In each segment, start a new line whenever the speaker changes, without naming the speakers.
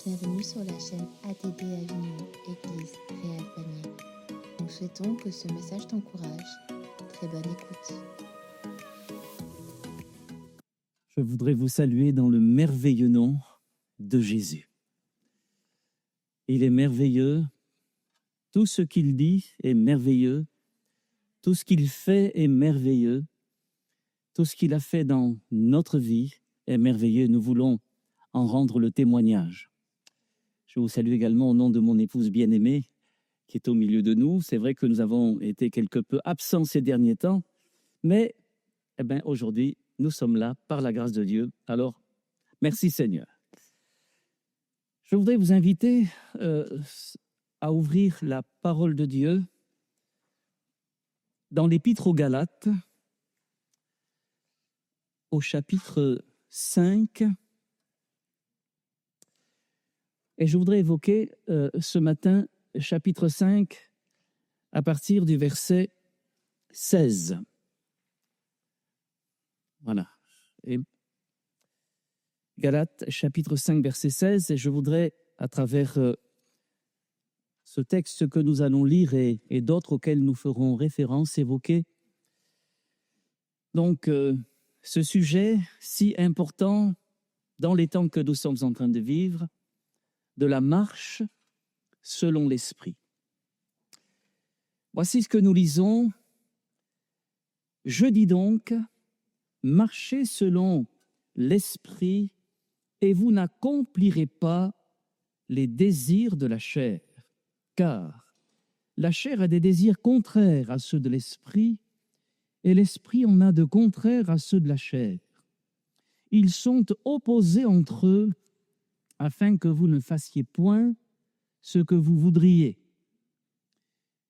Bienvenue sur la chaîne ATD Avignon, Église Réelle Panier. Nous souhaitons que ce message t'encourage. Très bonne écoute.
Je voudrais vous saluer dans le merveilleux nom de Jésus. Il est merveilleux, tout ce qu'il dit est merveilleux, tout ce qu'il fait est merveilleux, tout ce qu'il a fait dans notre vie est merveilleux. Nous voulons en rendre le témoignage. Je vous salue également au nom de mon épouse bien-aimée qui est au milieu de nous. C'est vrai que nous avons été quelque peu absents ces derniers temps, mais aujourd'hui, nous sommes là par la grâce de Dieu. Alors, merci Seigneur. Je voudrais vous inviter à ouvrir la parole de Dieu dans l'Épître aux Galates, au chapitre 5. Et je voudrais évoquer ce matin, chapitre 5, à partir du verset 16. Voilà. Et Galates, chapitre 5, verset 16. Et je voudrais, à travers ce texte que nous allons lire et d'autres auxquels nous ferons référence, évoquer donc ce sujet si important dans les temps que nous sommes en train de vivre, de la marche selon l'Esprit. Voici ce que nous lisons. Je dis donc, marchez selon l'Esprit et vous n'accomplirez pas les désirs de la chair, car la chair a des désirs contraires à ceux de l'Esprit et l'Esprit en a de contraires à ceux de la chair. Ils sont opposés entre eux afin que vous ne fassiez point ce que vous voudriez.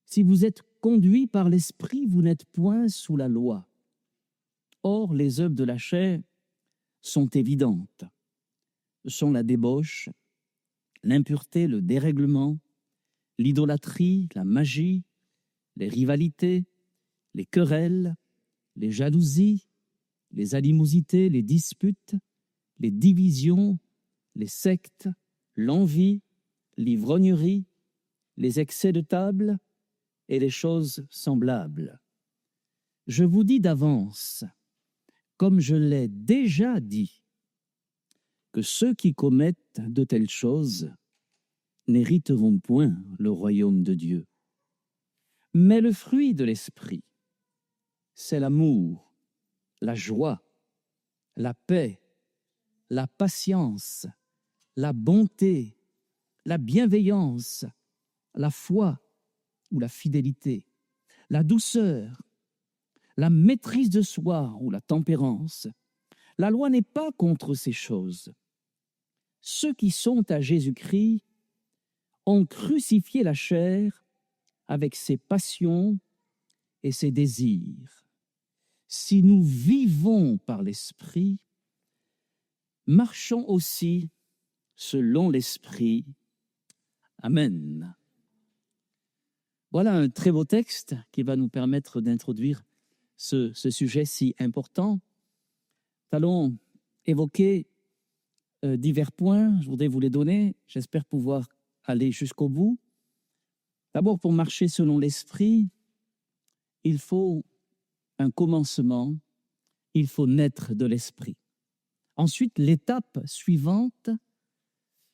Si vous êtes conduits par l'Esprit, vous n'êtes point sous la loi. Or, les œuvres de la chair sont évidentes. Ce sont la débauche, l'impureté, le dérèglement, l'idolâtrie, la magie, les rivalités, les querelles, les jalousies, les animosités, les disputes, les divisions, les sectes, l'envie, l'ivrognerie, les excès de table et les choses semblables. Je vous dis d'avance, comme je l'ai déjà dit, que ceux qui commettent de telles choses n'hériteront point le royaume de Dieu. Mais le fruit de l'Esprit, c'est l'amour, la joie, la paix, la patience, la bonté, la bienveillance, la foi ou la fidélité, la douceur, la maîtrise de soi ou la tempérance. La loi n'est pas contre ces choses. Ceux qui sont à Jésus-Christ ont crucifié la chair avec ses passions et ses désirs. Si nous vivons par l'Esprit, marchons aussi selon l'Esprit. Amen. Voilà un très beau texte qui va nous permettre d'introduire ce sujet si important. Nous allons évoquer divers points. Je voudrais vous les donner. J'espère pouvoir aller jusqu'au bout. D'abord, pour marcher selon l'Esprit, il faut un commencement. Il faut naître de l'Esprit. Ensuite, l'étape suivante,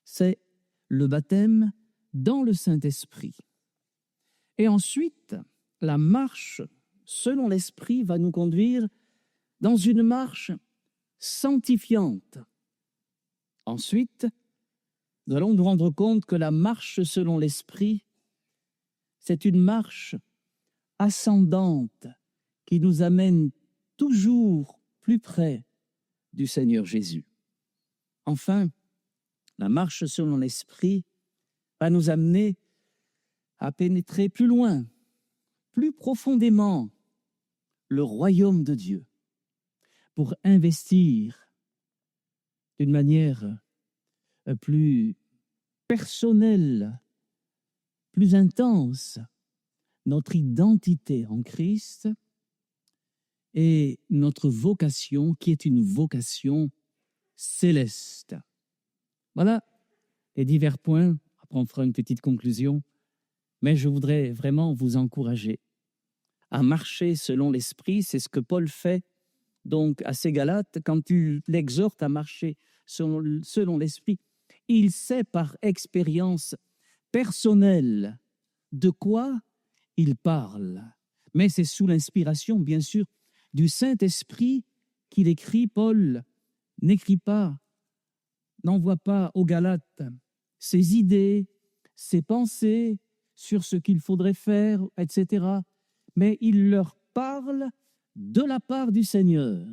c'est le baptême dans le Saint-Esprit. Et ensuite, la marche selon l'Esprit va nous conduire dans une marche sanctifiante. Ensuite, nous allons nous rendre compte que la marche selon l'Esprit, c'est une marche ascendante qui nous amène toujours plus près du Seigneur Jésus. Enfin, la marche selon l'Esprit va nous amener à pénétrer plus loin, plus profondément le royaume de Dieu pour investir d'une manière plus personnelle, plus intense, notre identité en Christ et notre vocation qui est une vocation céleste. Voilà les divers points. Après, on fera une petite conclusion. Mais je voudrais vraiment vous encourager à marcher selon l'Esprit. C'est ce que Paul fait donc à ces Galates quand il l'exhorte à marcher selon l'Esprit. Il sait par expérience personnelle de quoi il parle. Mais c'est sous l'inspiration, bien sûr, du Saint-Esprit qu'il écrit. Paul n'écrit pas, n'envoie pas aux Galates ses idées, ses pensées sur ce qu'il faudrait faire, etc. Mais il leur parle de la part du Seigneur.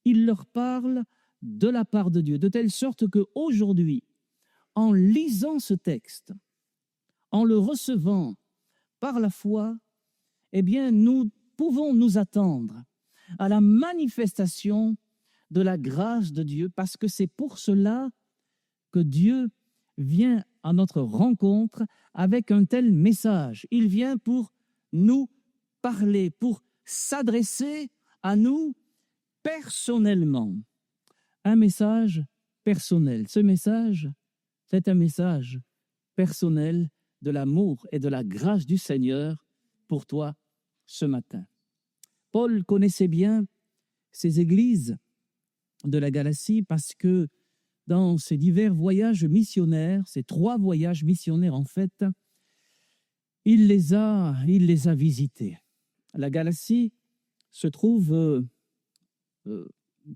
Il leur parle de la part de Dieu, de telle sorte qu'aujourd'hui, en lisant ce texte, en le recevant par la foi, eh bien, nous pouvons nous attendre à la manifestation de la grâce de Dieu, parce que c'est pour cela que Dieu vient à notre rencontre avec un tel message. Il vient pour nous parler, pour s'adresser à nous personnellement. Un message personnel. Ce message, c'est un message personnel de l'amour et de la grâce du Seigneur pour toi ce matin. Paul connaissait bien ces églises de la Galatie parce que dans ces divers voyages missionnaires, ces 3 voyages missionnaires en fait, il les a visités. La Galatie se trouve,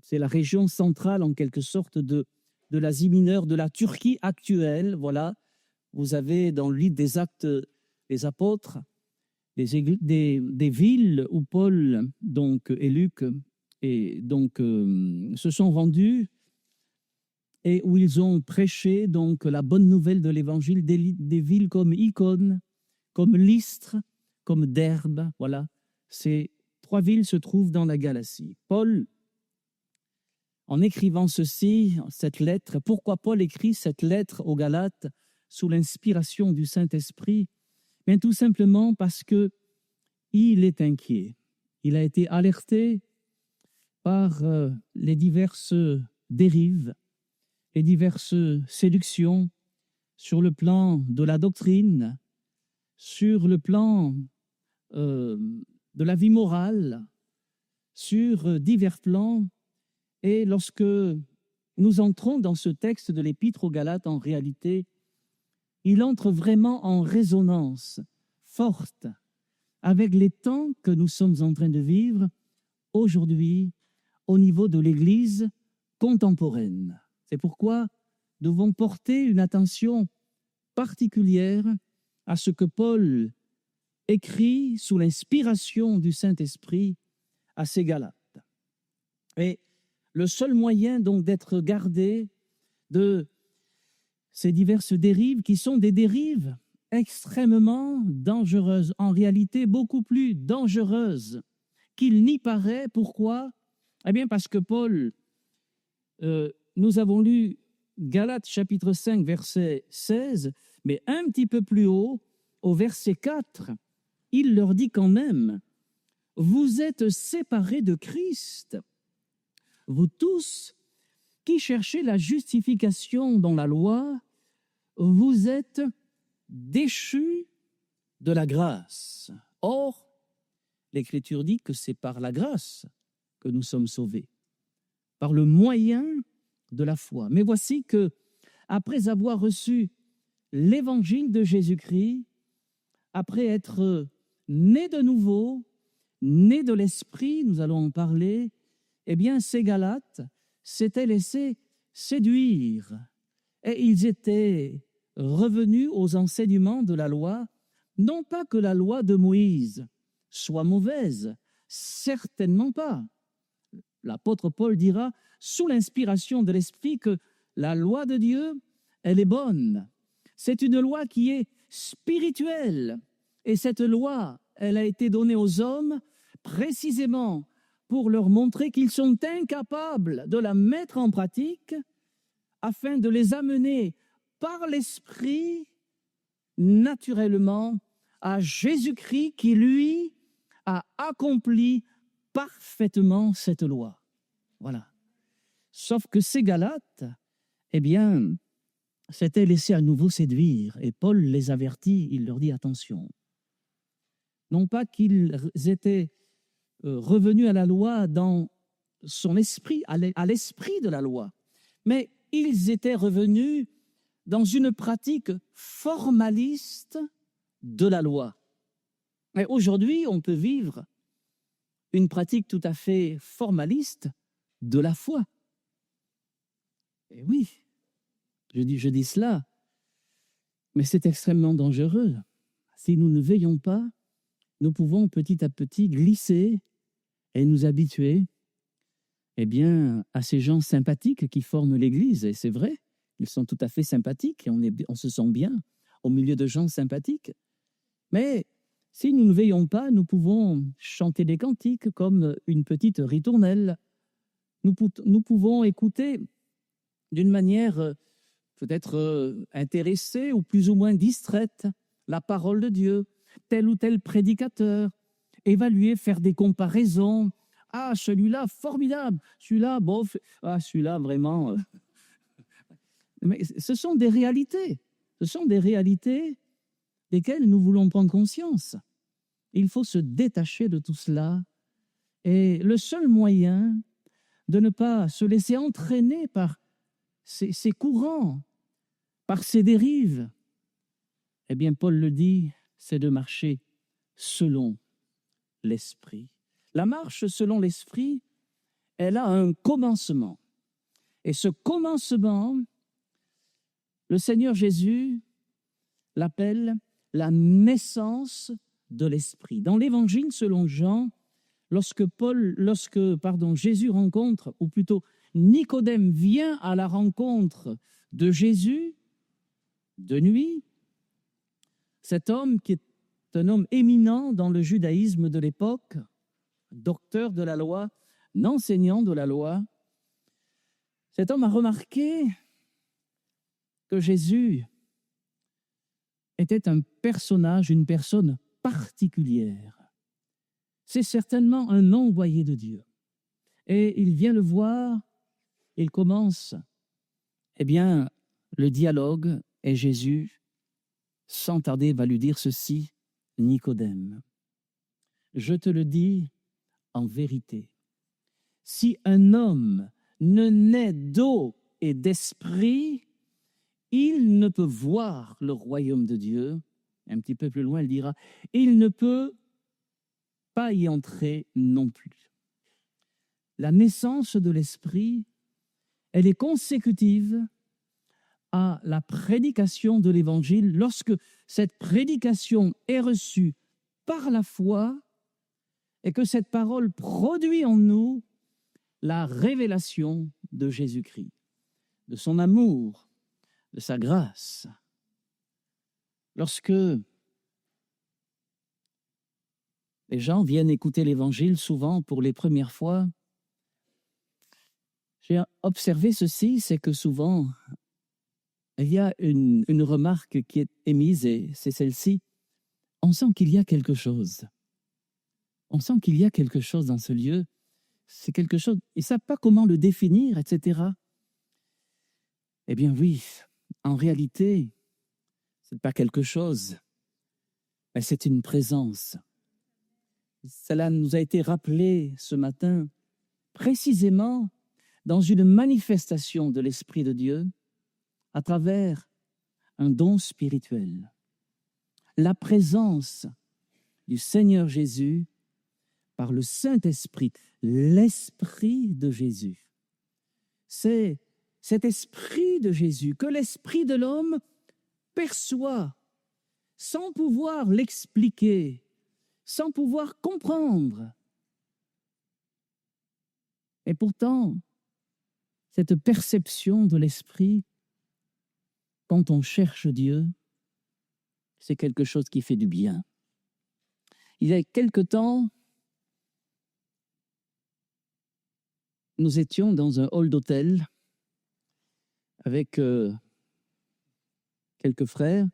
c'est la région centrale en quelque sorte de l'Asie mineure, de la Turquie actuelle. Voilà, vous avez dans le livre des Actes des Apôtres des villes où Paul donc, et Luc se sont rendus et où ils ont prêché donc la bonne nouvelle de l'Évangile, des villes comme Icône, comme Lystre, comme Derbe. Voilà, ces 3 villes se trouvent dans la Galatie. Paul, en écrivant cette lettre, pourquoi Paul écrit cette lettre aux Galates sous l'inspiration du Saint-Esprit? Bien, tout simplement parce que il est inquiet. Il a été alerté par les diverses dérives, les diverses séductions sur le plan de la doctrine, sur le plan de la vie morale, sur divers plans. Et lorsque nous entrons dans ce texte de l'Épître aux Galates, en réalité, il entre vraiment en résonance forte avec les temps que nous sommes en train de vivre aujourd'hui au niveau de l'Église contemporaine. C'est pourquoi nous devons porter une attention particulière à ce que Paul écrit sous l'inspiration du Saint-Esprit à ces Galates. Et le seul moyen donc d'être gardé de ces diverses dérives, qui sont des dérives extrêmement dangereuses, en réalité beaucoup plus dangereuses qu'il n'y paraît. Pourquoi? Eh bien parce que Paul, nous avons lu Galates chapitre 5, verset 16, mais un petit peu plus haut, au verset 4, il leur dit quand même, « Vous êtes séparés de Christ, vous tous qui cherchez la justification dans la loi, vous êtes déchus de la grâce. » Or, l'Écriture dit que c'est par la grâce que nous sommes sauvés, par le moyen de la foi. Mais voici que, après avoir reçu l'évangile de Jésus-Christ, après être nés de nouveau, nés de l'Esprit, nous allons en parler, eh bien, ces Galates s'étaient laissés séduire et ils étaient revenus aux enseignements de la loi, non pas que la loi de Moïse soit mauvaise, certainement pas. L'apôtre Paul dira, sous l'inspiration de l'Esprit, que la loi de Dieu, elle est bonne. C'est une loi qui est spirituelle. Et cette loi, elle a été donnée aux hommes précisément pour leur montrer qu'ils sont incapables de la mettre en pratique afin de les amener par l'Esprit naturellement à Jésus-Christ qui, lui, a accompli parfaitement cette loi. Voilà. Sauf que ces Galates, eh bien, s'étaient laissés à nouveau séduire. Et Paul les avertit, il leur dit attention. Non pas qu'ils étaient revenus à la loi dans son esprit, à l'esprit de la loi, mais ils étaient revenus dans une pratique formaliste de la loi. Et aujourd'hui, on peut vivre une pratique tout à fait formaliste de la foi. Et oui, je dis cela, mais c'est extrêmement dangereux. Si nous ne veillons pas, nous pouvons petit à petit glisser et nous habituer à ces gens sympathiques qui forment l'Église. Et c'est vrai, ils sont tout à fait sympathiques et on se sent bien au milieu de gens sympathiques. Mais si nous ne veillons pas, nous pouvons chanter des cantiques comme une petite ritournelle. Nous pouvons écouter d'une manière peut-être intéressée ou plus ou moins distraite la parole de Dieu, tel ou tel prédicateur, évaluer, faire des comparaisons. Ah, celui-là, formidable. Celui-là, bof. Ah, celui-là, vraiment. Mais ce sont des réalités. Ce sont des réalités desquelles nous voulons prendre conscience. Il faut se détacher de tout cela. Et le seul moyen de ne pas se laisser entraîner par ces courants, par ces dérives, eh bien, Paul le dit, c'est de marcher selon l'esprit. La marche selon l'esprit, elle a un commencement. Et ce commencement, le Seigneur Jésus l'appelle la naissance de l'esprit. Dans l'Évangile selon Jean, lorsque Jésus rencontre, ou plutôt Nicodème vient à la rencontre de Jésus de nuit, cet homme qui est un homme éminent dans le judaïsme de l'époque, docteur de la loi, enseignant de la loi, cet homme a remarqué que Jésus était un personnage, une personne particulière. C'est certainement un envoyé de Dieu. Et il vient le voir, il commence, le dialogue, et Jésus, sans tarder, va lui dire ceci, Nicodème, je te le dis en vérité, si un homme ne naît d'eau et d'esprit, il ne peut voir le royaume de Dieu. Un petit peu plus loin, il dira, il ne peut pas y entrer non plus. La naissance de l'esprit, elle est consécutive à la prédication de l'Évangile. Lorsque cette prédication est reçue par la foi et que cette parole produit en nous la révélation de Jésus-Christ, de son amour, de sa grâce. Lorsque les gens viennent écouter l'Évangile, souvent pour les premières fois, j'ai observé ceci, c'est que souvent, il y a une remarque qui est émise, et c'est celle-ci. On sent qu'il y a quelque chose. On sent qu'il y a quelque chose dans ce lieu. C'est quelque chose, ils ne savent pas comment le définir, etc. Eh bien oui, en réalité, ce n'est pas quelque chose, mais c'est une présence. Cela nous a été rappelé ce matin, précisément dans une manifestation de l'Esprit de Dieu, à travers un don spirituel. La présence du Seigneur Jésus par le Saint-Esprit, l'Esprit de Jésus. C'est cet Esprit de Jésus que l'Esprit de l'homme perçoit sans pouvoir l'expliquer, sans pouvoir comprendre. Et pourtant, cette perception de l'Esprit, quand on cherche Dieu, c'est quelque chose qui fait du bien. Il y a quelque temps, nous étions dans un hall d'hôtel avec quelques frères,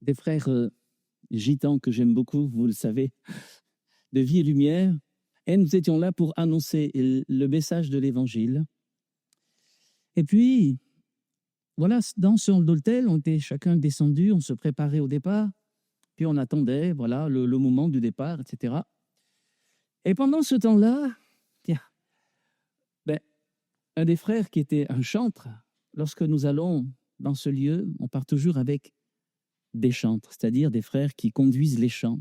des frères gitans que j'aime beaucoup, vous le savez, de Vie et Lumière, et nous étions là pour annoncer le message de l'Évangile. Et puis, voilà, dans ce hall d'hôtel, on était chacun descendu, on se préparait au départ, puis on attendait, voilà, le moment du départ, etc. Et pendant ce temps-là, tiens, ben, un des frères qui était un chantre, lorsque nous allons dans ce lieu, on part toujours avec des chantres, c'est-à-dire des frères qui conduisent les chants,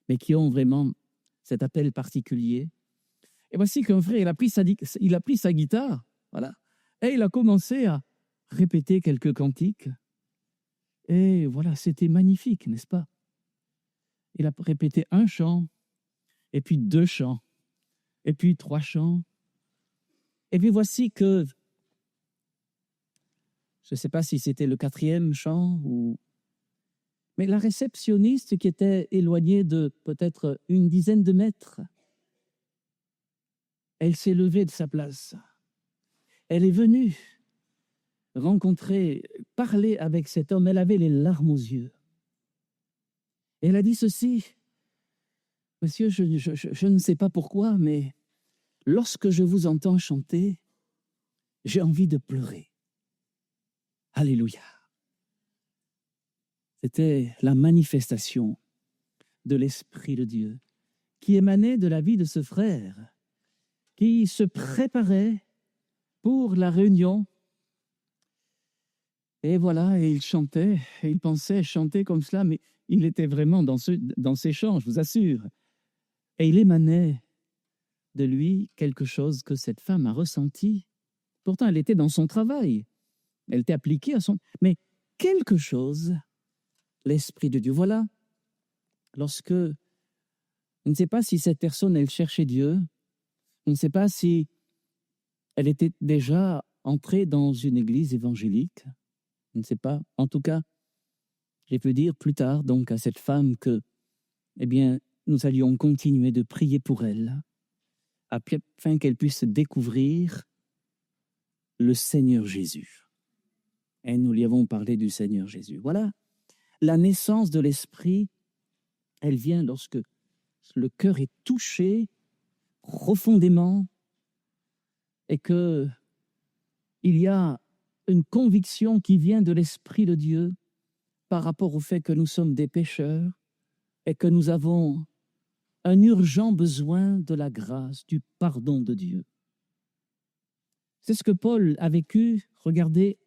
mais qui ont vraiment cet appel particulier. Et voici qu'un frère, il a pris sa guitare, voilà, et il a commencé à répéter quelques cantiques. Et voilà, c'était magnifique, n'est-ce pas? Il a répété un chant, et puis 2 chants, et puis 3 chants. Et puis voici que, je ne sais pas si c'était le 4e chant, mais la réceptionniste qui était éloignée de peut-être une dizaine de mètres, elle s'est levée de sa place. Elle est venue rencontrer, parler avec cet homme. Elle avait les larmes aux yeux. Elle a dit ceci: Monsieur, je ne sais pas pourquoi, mais lorsque je vous entends chanter, j'ai envie de pleurer. Alléluia. C'était la manifestation de l'Esprit de Dieu qui émanait de la vie de ce frère, qui se préparait pour la réunion. Et voilà, et il chantait, et il pensait chanter comme cela, mais il était vraiment dans ces chants, je vous assure. Et il émanait de lui quelque chose que cette femme a ressenti. Pourtant, elle était dans son travail. Elle était appliquée à son... Mais quelque chose, l'Esprit de Dieu. Voilà, lorsque... On ne sait pas si cette personne, elle cherchait Dieu. On ne sait pas si elle était déjà entrée dans une église évangélique. On ne sait pas. En tout cas, j'ai pu dire plus tard donc à cette femme que, eh bien, nous allions continuer de prier pour elle, afin qu'elle puisse découvrir le Seigneur Jésus. Et nous lui avons parlé du Seigneur Jésus. Voilà, la naissance de l'Esprit, elle vient lorsque le cœur est touché profondément et que il y a une conviction qui vient de l'Esprit de Dieu par rapport au fait que nous sommes des pécheurs et que nous avons un urgent besoin de la grâce, du pardon de Dieu. C'est ce que Paul a vécu, regardez,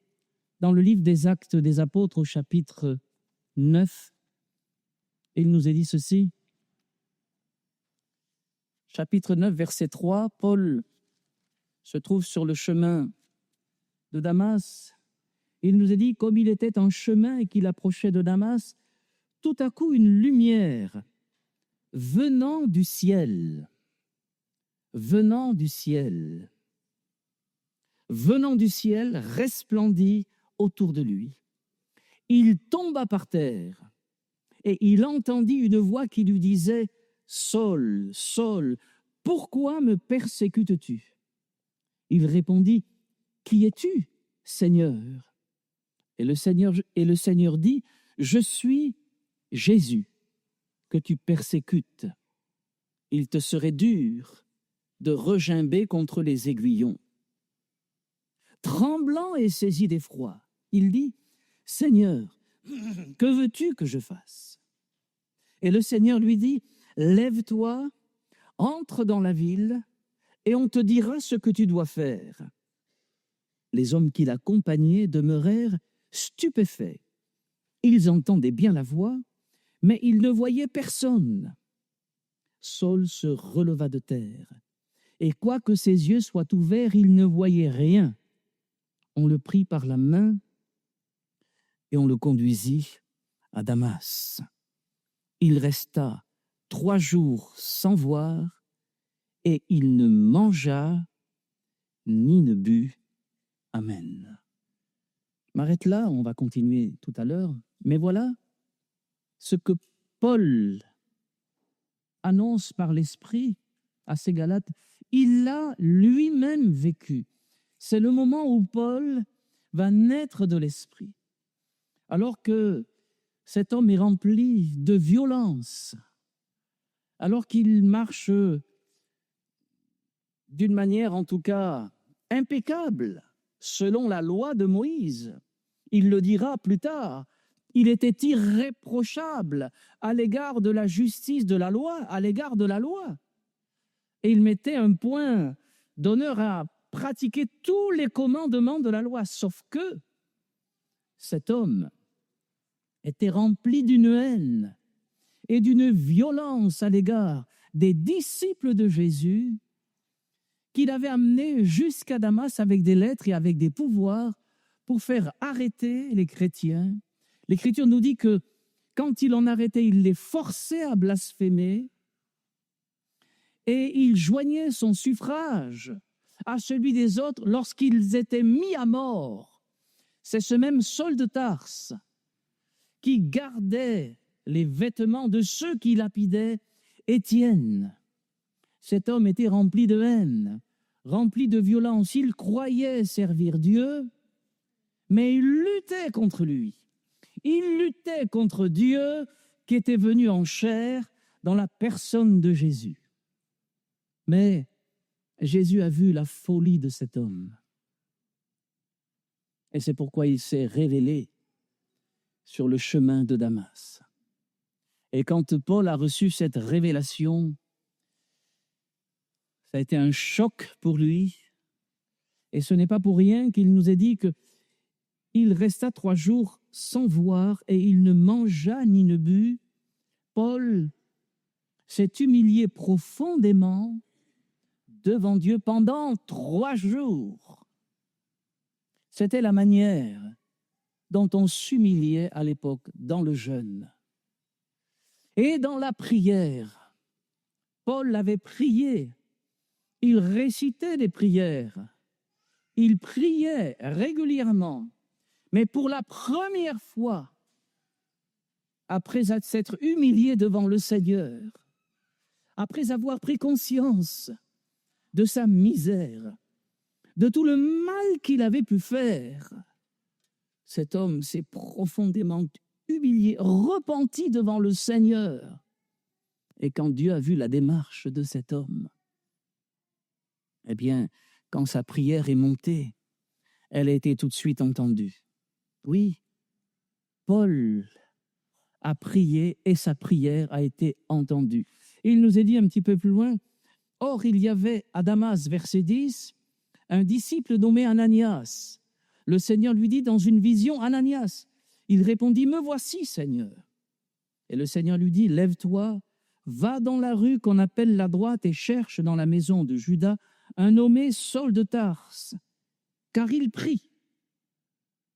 dans le livre des Actes des Apôtres au chapitre 9. Il nous est dit ceci. Chapitre 9, verset 3, Paul se trouve sur le chemin de Damas. Il nous est dit, comme il était en chemin et qu'il approchait de Damas, tout à coup une lumière venant du ciel, resplendit autour de lui. Il tomba par terre et il entendit une voix qui lui disait « Saul, Saul, pourquoi me persécutes-tu » Il répondit « Qui es-tu, Seigneur » et le Seigneur dit « Je suis Jésus que tu persécutes. Il te serait dur de regimber contre les aiguillons. » Tremblant et saisi d'effroi, il dit « Seigneur, que veux-tu que je fasse » Et le Seigneur lui dit « Lève-toi, entre dans la ville, et on te dira ce que tu dois faire. » Les hommes qui l'accompagnaient demeurèrent stupéfaits. Ils entendaient bien la voix, mais ils ne voyaient personne. Saul se releva de terre, et quoique ses yeux soient ouverts, il ne voyait rien. On le prit par la main et on le conduisit à Damas. Il resta 3 jours sans voir, et il ne mangea ni ne but. Amen. Je m'arrête là, on va continuer tout à l'heure, mais voilà ce que Paul annonce par l'Esprit à ces Galates. Il l'a lui-même vécu. C'est le moment où Paul va naître de l'Esprit, alors que cet homme est rempli de violence, alors qu'il marche d'une manière en tout cas impeccable, selon la loi de Moïse. Il le dira plus tard. Il était irréprochable à l'égard de la justice de la loi, à l'égard de la loi. Et il mettait un point d'honneur à pratiquer tous les commandements de la loi, sauf que cet homme était rempli d'une haine et d'une violence à l'égard des disciples de Jésus qu'il avait amenés jusqu'à Damas avec des lettres et avec des pouvoirs pour faire arrêter les chrétiens. L'Écriture nous dit que quand il en arrêtait, il les forçait à blasphémer et il joignait son suffrage à celui des autres lorsqu'ils étaient mis à mort. C'est ce même Saul de Tarse qui gardait les vêtements de ceux qui lapidaient Étienne. Cet homme était rempli de haine, rempli de violence. Il croyait servir Dieu, mais il luttait contre lui. Il luttait contre Dieu qui était venu en chair dans la personne de Jésus. Mais Jésus a vu la folie de cet homme. Et c'est pourquoi il s'est révélé sur le chemin de Damas. Et quand Paul a reçu cette révélation, ça a été un choc pour lui. Et ce n'est pas pour rien qu'il nous est dit qu'il resta 3 jours sans voir et il ne mangea ni ne but. Paul s'est humilié profondément devant Dieu pendant 3 jours. C'était la manière dont on s'humiliait à l'époque dans le jeûne. Et dans la prière, Paul avait prié, il récitait des prières, il priait régulièrement, mais pour la première fois, après s'être humilié devant le Seigneur, après avoir pris conscience de sa misère, de tout le mal qu'il avait pu faire, cet homme s'est profondément humilié, repenti devant le Seigneur. Et quand Dieu a vu la démarche de cet homme, eh bien, quand sa prière est montée, elle a été tout de suite entendue. Oui, Paul a prié et sa prière a été entendue. Il nous est dit un petit peu plus loin, « Or, il y avait à Damas, verset 10, un disciple nommé Ananias. Le Seigneur lui dit dans une vision, Ananias. Il répondit, me voici, Seigneur. Et le Seigneur lui dit, lève-toi, va dans la rue qu'on appelle la droite et cherche dans la maison de Judas un nommé Saul de Tarse, car il prie.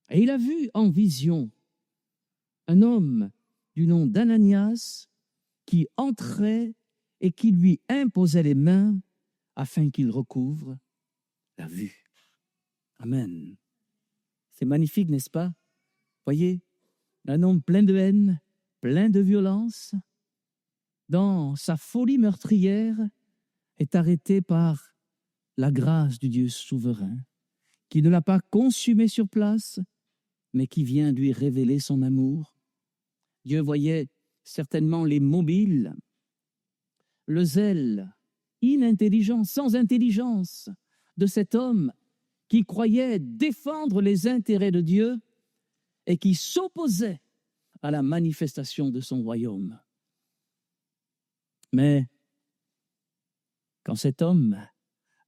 Et il a vu en vision un homme du nom d'Ananias qui entrait et qui lui imposait les mains afin qu'il recouvre la vue. » Amen. C'est magnifique, n'est-ce pas? Voyez, un homme plein de haine, plein de violence, dans sa folie meurtrière, est arrêté par la grâce du Dieu souverain, qui ne l'a pas consumé sur place, mais qui vient lui révéler son amour. Dieu voyait certainement les mobiles, le zèle inintelligent, sans intelligence de cet homme qui croyait défendre les intérêts de Dieu et qui s'opposait à la manifestation de son royaume. Mais quand cet homme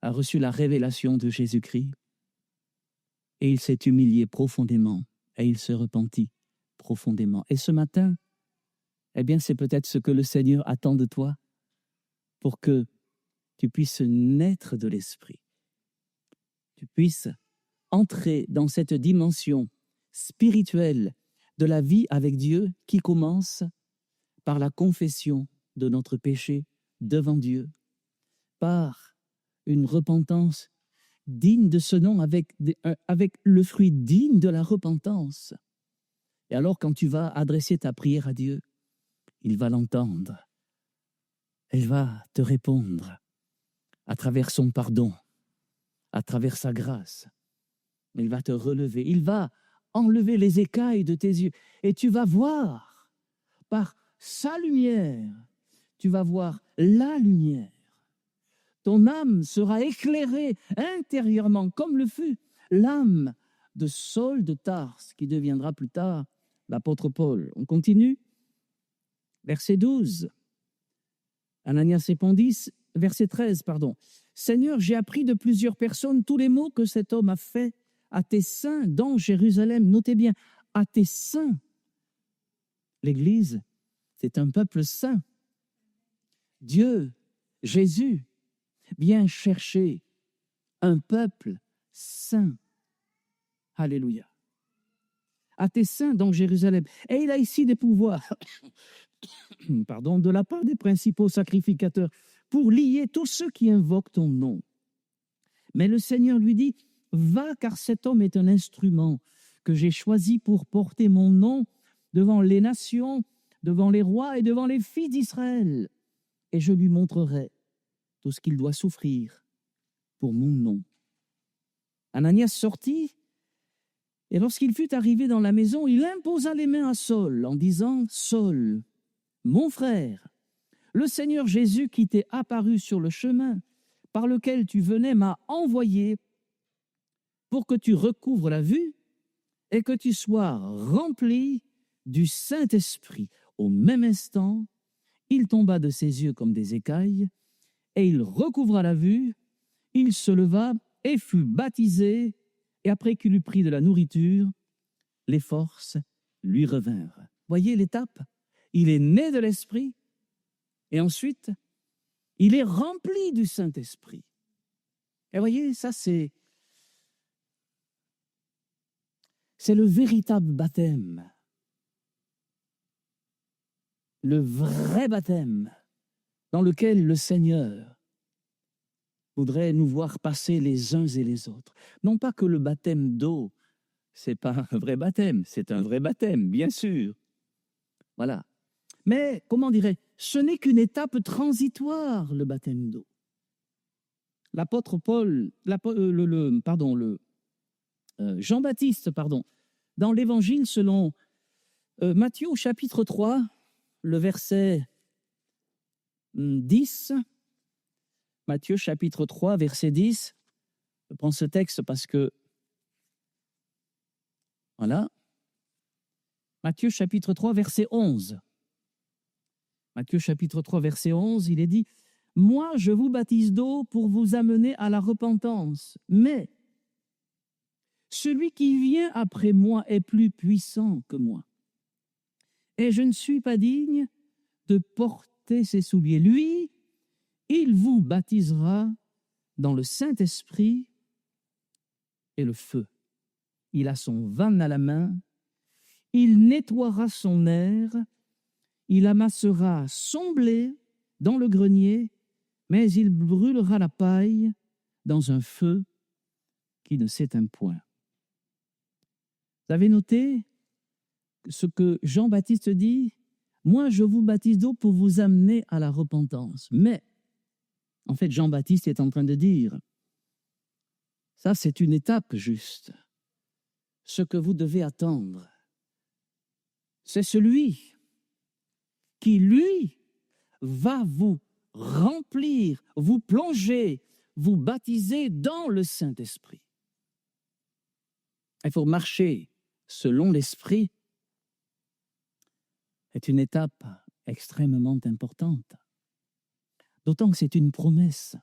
a reçu la révélation de Jésus-Christ, et il s'est humilié profondément, et il se repentit profondément. Et ce matin, eh bien, c'est peut-être ce que le Seigneur attend de toi pour que tu puisses naître de l'Esprit, tu puisses entrer dans cette dimension spirituelle de la vie avec Dieu qui commence par la confession de notre péché devant Dieu, par une repentance digne de ce nom, avec le fruit digne de la repentance. Et alors, quand tu vas adresser ta prière à Dieu, il va l'entendre. Il va te répondre à travers son pardon, à travers sa grâce. Il va te relever, il va enlever les écailles de tes yeux et tu vas voir par sa lumière, tu vas voir la lumière. Ton âme sera éclairée intérieurement comme le fut l'âme de Saul de Tarse, qui deviendra plus tard l'apôtre Paul. On continue. Verset 12. Ananias répondit, verset 13, pardon. Seigneur, j'ai appris de plusieurs personnes tous les maux que cet homme a fait à tes saints dans Jérusalem. Notez bien, à tes saints. L'Église, c'est un peuple saint. Dieu, Jésus, vient chercher un peuple saint. Alléluia. À tes saints dans Jérusalem. Et il a ici des pouvoirs, pardon, de la part des principaux sacrificateurs pour lier tous ceux qui invoquent ton nom. Mais le Seigneur lui dit, va, car cet homme est un instrument que j'ai choisi pour porter mon nom devant les nations, devant les rois et devant les filles d'Israël. Et je lui montrerai tout ce qu'il doit souffrir pour mon nom. Ananias sortit, et lorsqu'il fut arrivé dans la maison, il imposa les mains à Saul en disant, Saul, mon frère, le Seigneur Jésus qui t'est apparu sur le chemin par lequel tu venais m'a envoyé pour que tu recouvres la vue et que tu sois rempli du Saint-Esprit. Au même instant, il tomba de ses yeux comme des écailles et il recouvra la vue, il se leva et fut baptisé, et après qu'il eut pris de la nourriture, les forces lui revinrent. Voyez l'étape? Il est né de l'Esprit, et ensuite, il est rempli du Saint-Esprit. Et voyez, ça c'est le véritable baptême, le vrai baptême dans lequel le Seigneur voudrait nous voir passer les uns et les autres. Non pas que le baptême d'eau, c'est pas un vrai baptême, c'est un vrai baptême, bien sûr. Voilà. Mais, comment dirais-je, ce n'est qu'une étape transitoire, le baptême d'eau. L'apôtre Paul, Jean-Baptiste, dans l'Évangile selon Matthieu au chapitre 3, le verset 10, Matthieu chapitre 3, verset 10, je prends ce texte parce que, voilà, Matthieu chapitre 3, verset 11. Matthieu chapitre 3, verset 11, il est dit, « Moi, je vous baptise d'eau pour vous amener à la repentance, mais celui qui vient après moi est plus puissant que moi. Et je ne suis pas digne de porter ses souliers. Lui, il vous baptisera dans le Saint-Esprit et le feu. Il a son van à la main, il nettoiera son aire, il amassera son blé dans le grenier, mais il brûlera la paille dans un feu qui ne s'éteint point. » Vous avez noté ce que Jean-Baptiste dit? « Moi, je vous baptise d'eau pour vous amener à la repentance. » Mais, en fait, Jean-Baptiste est en train de dire, ça, c'est une étape juste. Ce que vous devez attendre, c'est celui qui, lui, va vous remplir, vous plonger, vous baptiser dans le Saint-Esprit. Il faut marcher selon l'Esprit. C'est une étape extrêmement importante. D'autant que c'est une promesse.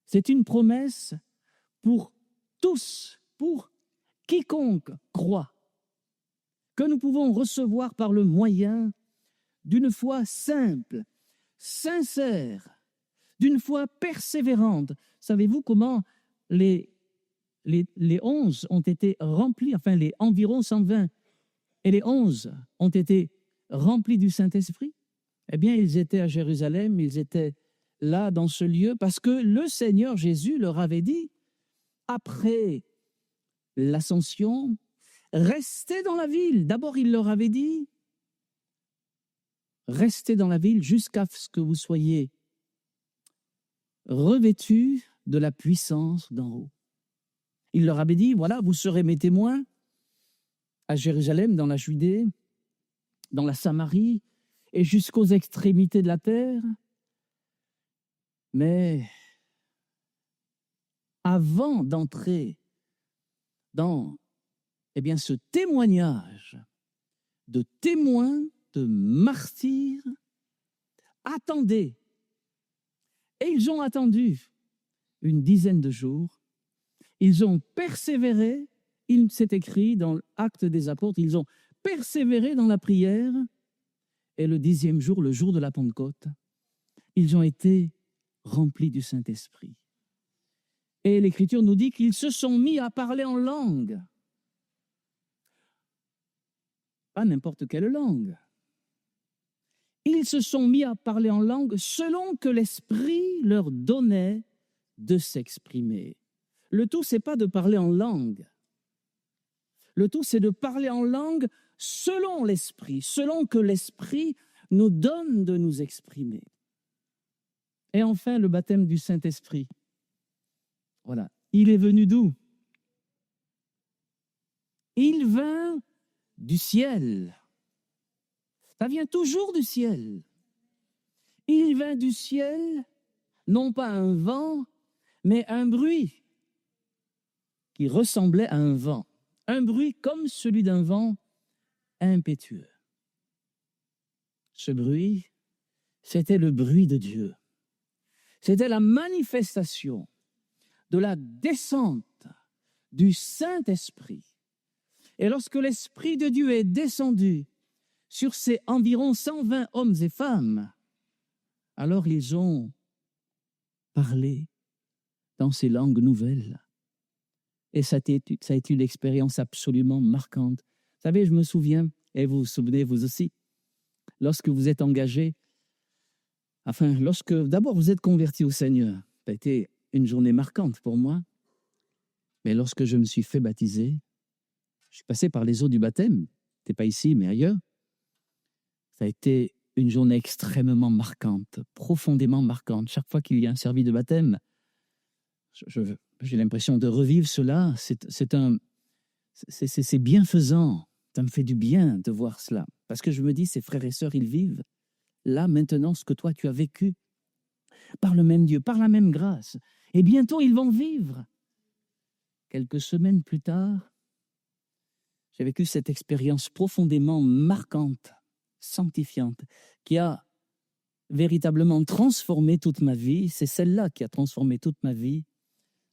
C'est une promesse pour tous, pour quiconque croit, que nous pouvons recevoir par le moyen d'une foi simple, sincère, d'une foi persévérante. Savez-vous comment les 11 ont été remplis, enfin les environ 120 et les 11 ont été remplis du Saint-Esprit? Eh bien, ils étaient à Jérusalem, ils étaient là dans ce lieu parce que le Seigneur Jésus leur avait dit, après l'ascension, restez dans la ville. D'abord, il leur avait dit, restez dans la ville jusqu'à ce que vous soyez revêtus de la puissance d'en haut. Il leur avait dit, voilà, vous serez mes témoins à Jérusalem, dans la Judée, dans la Samarie et jusqu'aux extrémités de la terre. Mais avant d'entrer dans ce témoignage de témoins, de martyrs, attendaient. Et ils ont attendu une dizaine de jours. Ils ont persévéré, c'est écrit dans l'Acte des Apôtres, ils ont persévéré dans la prière. Et le 10e jour, le jour de la Pentecôte, ils ont été remplis du Saint-Esprit. Et l'Écriture nous dit qu'ils se sont mis à parler en langue. Pas n'importe quelle langue. Ils se sont mis à parler en langue selon que l'Esprit leur donnait de s'exprimer. Le tout, c'est pas de parler en langue. Le tout, c'est de parler en langue selon l'Esprit, selon que l'Esprit nous donne de nous exprimer. Et enfin, le baptême du Saint-Esprit. Voilà. Il est venu d'où? Il vint du ciel. Ça vient toujours du ciel. Il vint du ciel, non pas un vent, mais un bruit qui ressemblait à un vent. Un bruit comme celui d'un vent impétueux. Ce bruit, c'était le bruit de Dieu. C'était la manifestation de la descente du Saint-Esprit. Et lorsque l'Esprit de Dieu est descendu sur ces environ 120 hommes et femmes, alors ils ont parlé dans ces langues nouvelles. Et ça a été une expérience absolument marquante. Vous savez, je me souviens, et vous vous souvenez vous aussi, lorsque vous êtes engagé, lorsque d'abord vous êtes converti au Seigneur, ça a été une journée marquante pour moi, mais lorsque je me suis fait baptiser, je suis passé par les eaux du baptême, c'était pas ici, mais ailleurs, ça a été une journée extrêmement marquante, profondément marquante. Chaque fois qu'il y a un service de baptême, j'ai l'impression de revivre cela. C'est bienfaisant. Ça me fait du bien de voir cela. Parce que je me dis, ces frères et sœurs, ils vivent là, maintenant, ce que toi, tu as vécu par le même Dieu, par la même grâce. Et bientôt, ils vont vivre. Quelques semaines plus tard, j'ai vécu cette expérience profondément marquante, sanctifiante, qui a véritablement transformé toute ma vie. C'est celle-là qui a transformé toute ma vie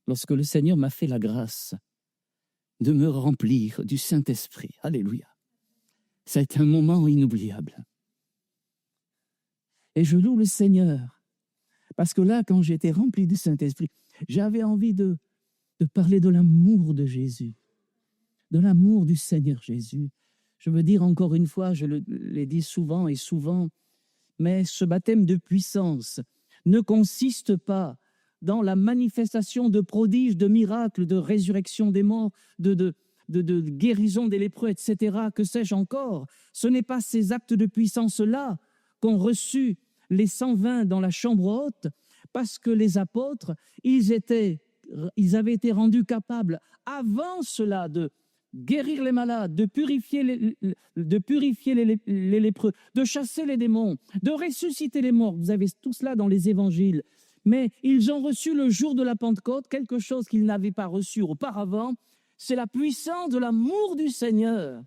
lorsque le Seigneur m'a fait la grâce de me remplir du Saint-Esprit. Alléluia. Ça a été un moment inoubliable. Et je loue le Seigneur, parce que là, quand j'étais rempli du Saint-Esprit, j'avais envie de parler de l'amour de Jésus, de l'amour du Seigneur Jésus. Je veux dire encore une fois, je l'ai dit souvent et souvent, mais ce baptême de puissance ne consiste pas dans la manifestation de prodiges, de miracles, de résurrection des morts, de guérison des lépreux, etc., que sais-je encore. Ce n'est pas ces actes de puissance-là qu'ont reçus les 120 dans la chambre haute, parce que les apôtres, ils avaient été rendus capables, avant cela, de guérir les malades, de purifier les lépreux, de chasser les démons, de ressusciter les morts. Vous avez tout cela dans les évangiles. Mais ils ont reçu le jour de la Pentecôte quelque chose qu'ils n'avaient pas reçu auparavant, c'est la puissance de l'amour du Seigneur.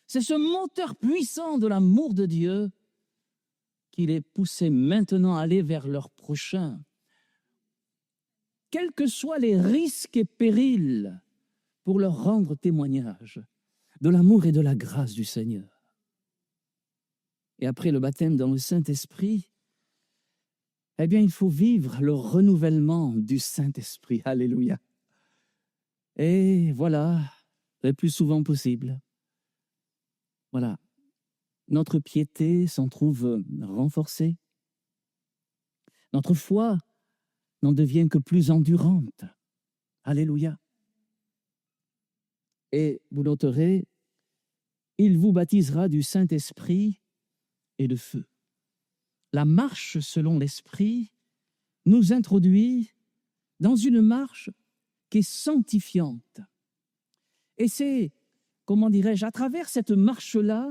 C'est ce moteur puissant de l'amour de Dieu qui les poussait maintenant à aller vers leur prochain. Quels que soient les risques et périls, pour leur rendre témoignage de l'amour et de la grâce du Seigneur. Et après le baptême dans le Saint-Esprit, eh bien, il faut vivre le renouvellement du Saint-Esprit. Alléluia. Et voilà, le plus souvent possible. Voilà. Notre piété s'en trouve renforcée. Notre foi n'en devient que plus endurante. Alléluia. Et vous noterez, il vous baptisera du Saint-Esprit et de feu. La marche selon l'Esprit nous introduit dans une marche qui est sanctifiante. Et c'est, comment dirais-je, à travers cette marche-là,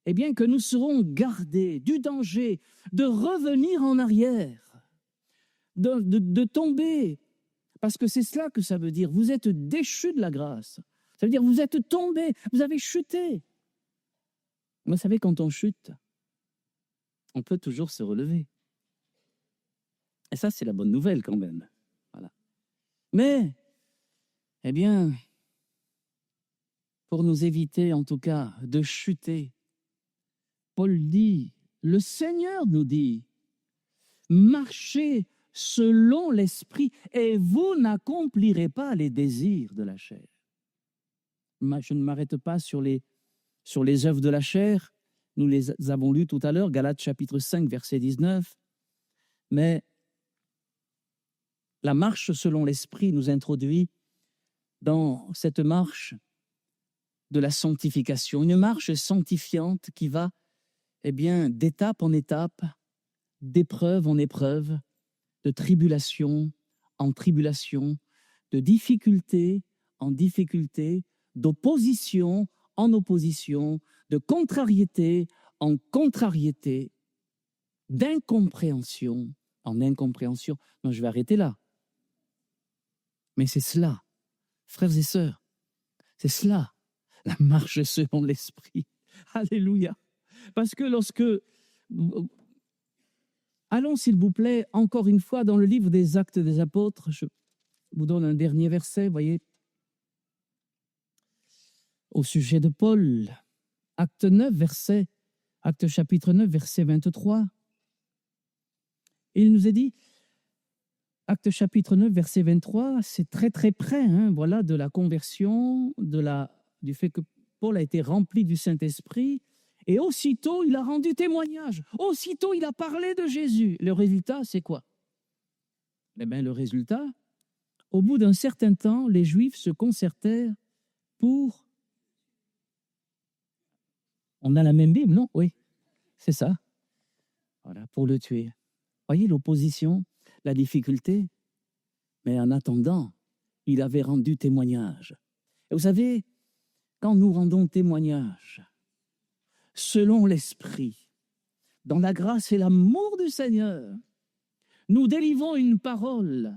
eh bien, que nous serons gardés du danger de revenir en arrière, de tomber. Parce que c'est cela que ça veut dire. Vous êtes déchus de la grâce. Ça veut dire vous êtes tombés, vous avez chuté. Vous savez, quand on chute, on peut toujours se relever. Et ça, c'est la bonne nouvelle quand même. Voilà. Mais, eh bien, pour nous éviter en tout cas de chuter, Paul dit, le Seigneur nous dit, marchez selon l'esprit et vous n'accomplirez pas les désirs de la chair. Je ne m'arrête pas sur les œuvres de la chair. Nous les avons lues tout à l'heure, Galates chapitre 5, verset 19. Mais la marche selon l'esprit nous introduit dans cette marche de la sanctification, une marche sanctifiante qui va, eh bien, d'étape en étape, d'épreuve en épreuve, de tribulation en tribulation, de difficulté en difficulté, d'opposition en opposition, de contrariété en contrariété, d'incompréhension en incompréhension. Non, je vais arrêter là. Mais c'est cela, frères et sœurs, c'est cela, la marche selon l'esprit. Alléluia. Parce que allons s'il vous plaît, encore une fois, dans le livre des Actes des Apôtres, je vous donne un dernier verset, voyez, au sujet de Paul, Acte chapitre 9, verset 23. Il nous est dit, Acte chapitre 9, verset 23, c'est très très près, voilà, de la conversion, du fait que Paul a été rempli du Saint-Esprit, et aussitôt il a rendu témoignage, aussitôt il a parlé de Jésus. Le résultat, c'est quoi? Eh bien, le résultat, au bout d'un certain temps, les Juifs se concertèrent pour... On a la même Bible, non? Oui, c'est ça. Voilà, pour le tuer. Voyez l'opposition, la difficulté. Mais en attendant, il avait rendu témoignage. Et vous savez, quand nous rendons témoignage, selon l'Esprit, dans la grâce et l'amour du Seigneur, nous délivrons une parole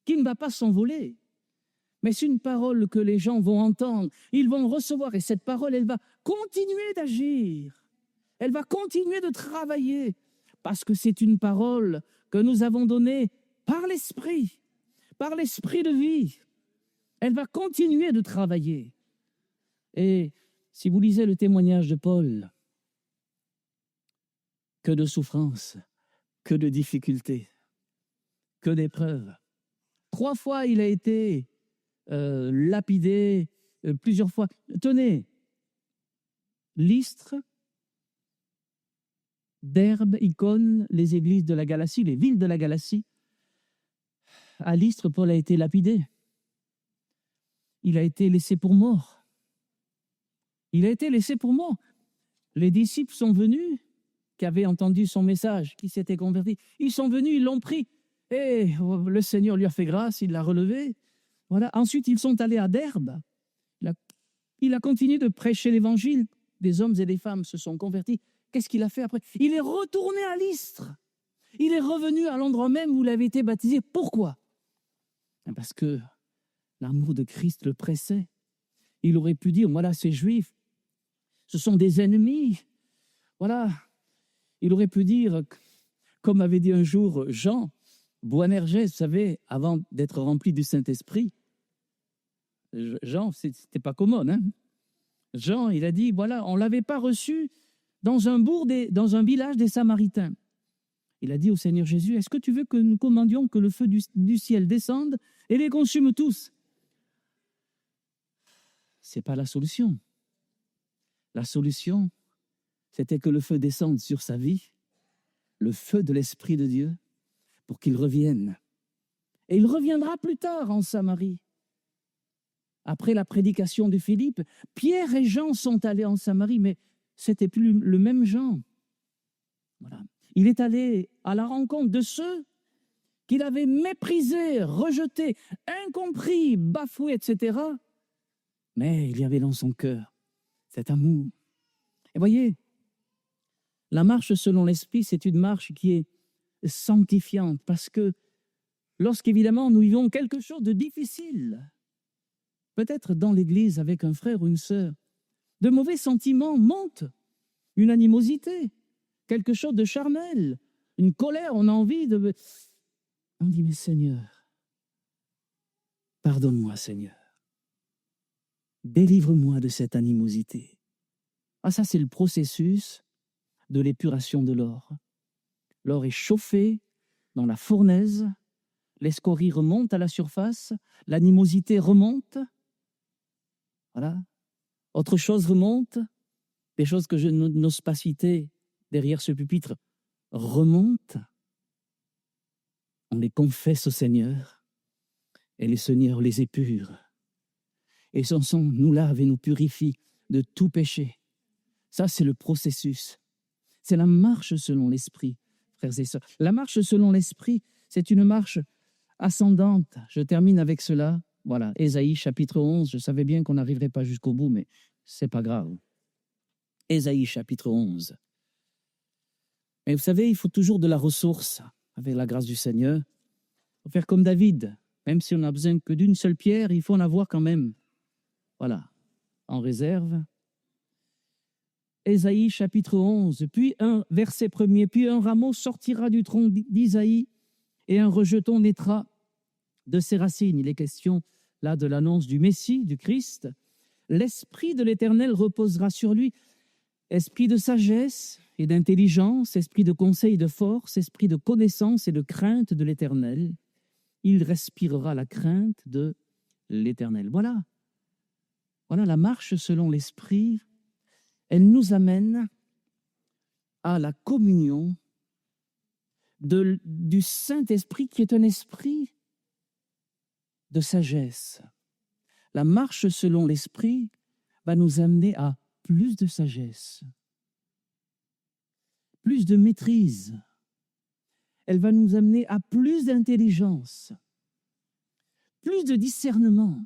qui ne va pas s'envoler, mais c'est une parole que les gens vont entendre, ils vont recevoir, et cette parole, elle va continuer d'agir, elle va continuer de travailler, parce que c'est une parole que nous avons donnée par l'Esprit de vie. Elle va continuer de travailler. Et si vous lisez le témoignage de Paul, que de souffrances, que de difficultés, que d'épreuves. 3 fois, il a été lapidé, plusieurs fois. Tenez, Lystre, Derbe, Icône, les églises de la Galatie, les villes de la Galatie. À Lystre, Paul a été lapidé. Il a été laissé pour mort. Il a été laissé pour mort. Les disciples sont venus, qui avaient entendu son message, qui s'étaient convertis. Ils sont venus, ils l'ont pris. Et le Seigneur lui a fait grâce, il l'a relevé. Voilà. Ensuite, ils sont allés à Derbe. Il a continué de prêcher l'évangile. Des hommes et des femmes se sont convertis. Qu'est-ce qu'il a fait après? Il est retourné à Lystre. Il est revenu à l'endroit même où il avait été baptisé. Pourquoi? Parce que l'amour de Christ le pressait. Il aurait pu dire, voilà, ces Juifs, ce sont des ennemis. Voilà. Il aurait pu dire, comme avait dit un jour Jean Boanerges, vous savez, avant d'être rempli du Saint-Esprit, Jean, c'était pas commode, Jean, il a dit, voilà, on ne l'avait pas reçu dans un village des Samaritains. Il a dit au Seigneur Jésus, est-ce que tu veux que nous commandions que le feu du ciel descende et les consume tous? Ce n'est pas la solution. La solution, c'était que le feu descende sur sa vie, le feu de l'Esprit de Dieu, pour qu'il revienne. Et il reviendra plus tard en Samarie. Après la prédication de Philippe, Pierre et Jean sont allés en Samarie, mais ce n'était plus le même Jean. Voilà. Il est allé à la rencontre de ceux qu'il avait méprisés, rejetés, incompris, bafoués, etc. Mais il y avait dans son cœur cet amour. Et voyez, la marche selon l'Esprit, c'est une marche qui est sanctifiante, parce que lorsqu'évidemment nous vivons quelque chose de difficile, peut-être dans l'Église avec un frère ou une sœur, de mauvais sentiments montent, une animosité, quelque chose de charnel, une colère, on a envie de... On dit, mais Seigneur, pardonne-moi Seigneur, délivre-moi de cette animosité. Ah, ça c'est le processus de l'épuration de l'or. L'or est chauffé dans la fournaise, l'escorie remonte à la surface, l'animosité remonte, voilà. Autre chose remonte, des choses que je n'ose pas citer derrière ce pupitre remontent. On les confesse au Seigneur et le Seigneur les épure. Et son sang nous lave et nous purifie de tout péché. Ça, c'est le processus. C'est la marche selon l'Esprit, frères et sœurs. La marche selon l'Esprit, c'est une marche ascendante. Je termine avec cela. Voilà, Ésaïe chapitre 11. Je savais bien qu'on n'arriverait pas jusqu'au bout, mais c'est pas grave. Ésaïe chapitre 11. Mais vous savez, il faut toujours de la ressource avec la grâce du Seigneur. Il faut faire comme David. Même si on n'a besoin que d'une seule pierre, il faut en avoir quand même. Voilà, en réserve. Ésaïe chapitre 11, puis un verset premier, puis un rameau sortira du tronc d'Isaïe et un rejeton naîtra de ses racines. Il est question là de l'annonce du Messie, du Christ. L'Esprit de l'Éternel reposera sur lui, esprit de sagesse et d'intelligence, esprit de conseil et de force, esprit de connaissance et de crainte de l'Éternel. Il respirera la crainte de l'Éternel. Voilà la marche selon l'Esprit. Elle nous amène à la communion du Saint-Esprit qui est un esprit de sagesse. La marche selon l'Esprit va nous amener à plus de sagesse, plus de maîtrise. Elle va nous amener à plus d'intelligence, plus de discernement.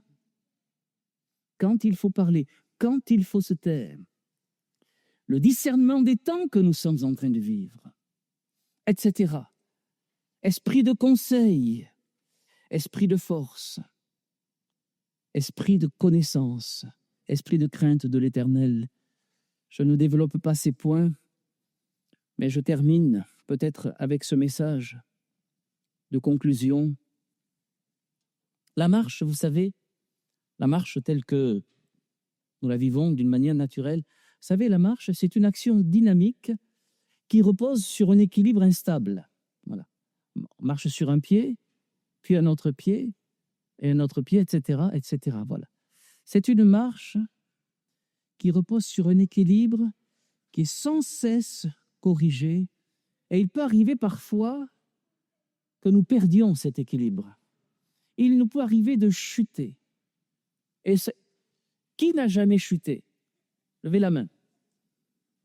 Quand il faut parler, quand il faut se taire. Le discernement des temps que nous sommes en train de vivre, etc. Esprit de conseil, esprit de force, esprit de connaissance, esprit de crainte de l'Éternel. Je ne développe pas ces points, mais je termine peut-être avec ce message de conclusion. La marche, vous savez, la marche telle que nous la vivons d'une manière naturelle, vous savez, la marche, c'est une action dynamique qui repose sur un équilibre instable. Voilà. On marche sur un pied, puis un autre pied, et un autre pied, etc., etc. Voilà. C'est une marche qui repose sur un équilibre qui est sans cesse corrigé, et il peut arriver parfois que nous perdions cet équilibre. Il nous peut arriver de chuter. Et qui n'a jamais chuté? Levez la main.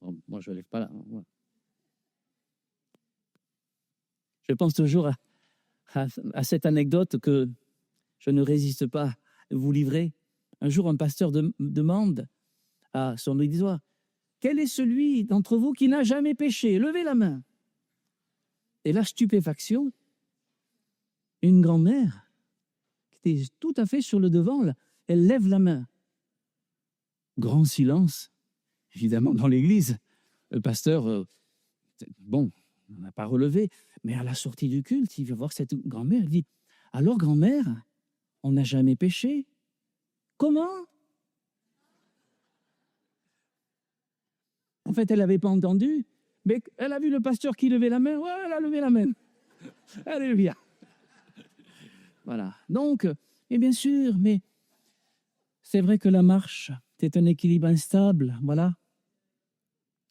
Bon, moi, je ne lève pas là. Je pense toujours à cette anecdote que je ne résiste pas à vous livrer. Un jour, un pasteur demande à son auditoire, « Quel est celui d'entre vous qui n'a jamais péché? Levez la main. » Et la stupéfaction, une grand-mère qui était tout à fait sur le devant, là, elle lève la main. Grand silence, évidemment, dans l'église. Le pasteur, on n'a pas relevé, mais à la sortie du culte, il va voir cette grand-mère, il dit, « Alors, grand-mère, on n'a jamais péché? Comment ?» En fait, elle n'avait pas entendu, mais elle a vu le pasteur qui levait la main. Ouais, elle a levé la main. Alléluia. Voilà. Donc, et bien sûr, mais c'est vrai que la marche, c'est un équilibre instable. Voilà.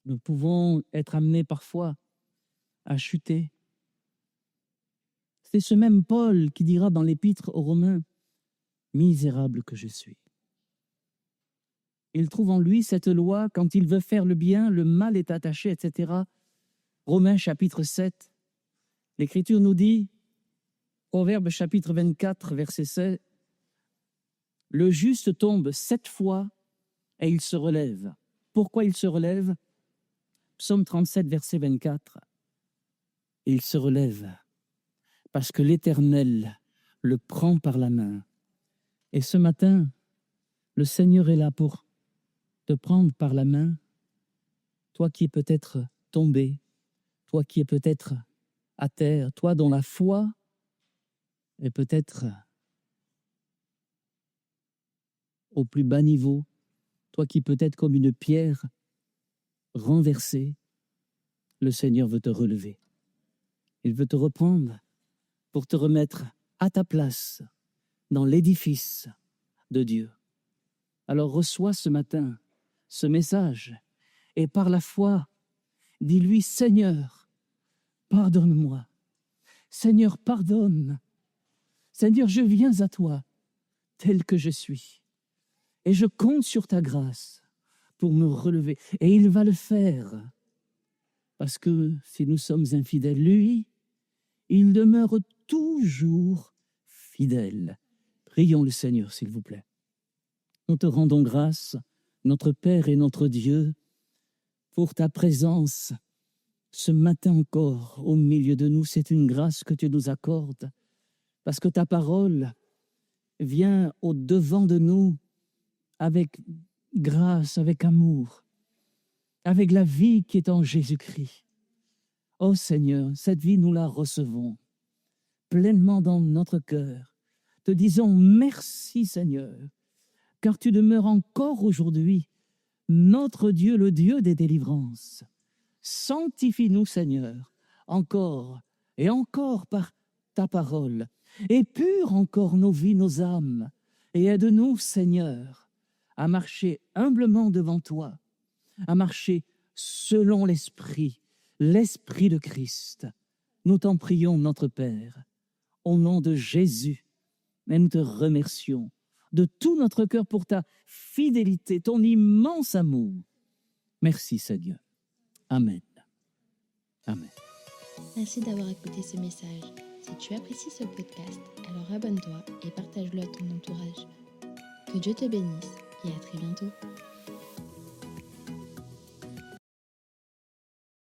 Nous pouvons être amenés parfois à chuter. C'est ce même Paul qui dira dans l'Épître aux Romains, « Misérable que je suis ». Il trouve en lui cette loi, quand il veut faire le bien, le mal est attaché, etc. Romains chapitre 7, l'Écriture nous dit, Proverbes chapitre 24, verset 7, « Le juste tombe 7 fois et il se relève. » Pourquoi il se relève? Psaume 37, verset 24. « Il se relève parce que l'Éternel le prend par la main. Et ce matin, le Seigneur est là pour te prendre par la main, toi qui es peut-être tombé, toi qui es peut-être à terre, toi dont la foi est peut-être au plus bas niveau, toi qui peut-être comme une pierre renversée, le Seigneur veut te relever. Il veut te reprendre pour te remettre à ta place dans l'édifice de Dieu. Alors reçois ce matin ce message et par la foi, dis-lui: Seigneur, pardonne-moi. Seigneur, pardonne. Seigneur, je viens à toi tel que je suis. Et je compte sur ta grâce pour me relever. Et il va le faire. Parce que si nous sommes infidèles, lui, il demeure toujours fidèle. Prions le Seigneur, s'il vous plaît. Nous te rendons grâce, notre Père et notre Dieu, pour ta présence ce matin encore au milieu de nous. C'est une grâce que tu nous accordes, parce que ta parole vient au-devant de nous avec grâce, avec amour, avec la vie qui est en Jésus-Christ. Ô Seigneur, cette vie, nous la recevons pleinement dans notre cœur. Te disons merci, Seigneur, car tu demeures encore aujourd'hui notre Dieu, le Dieu des délivrances. Sanctifie-nous, Seigneur, encore et encore par ta parole. Épure encore nos vies, nos âmes, et aide-nous, Seigneur, à marcher humblement devant toi, à marcher selon l'Esprit de Christ. Nous t'en prions, notre Père, au nom de Jésus, et nous te remercions de tout notre cœur pour ta fidélité, ton immense amour. Merci, Seigneur. Amen. Amen.
Merci d'avoir écouté ce message. Si tu apprécies ce podcast, alors abonne-toi et partage-le à ton entourage. Que Dieu te bénisse et à très bientôt.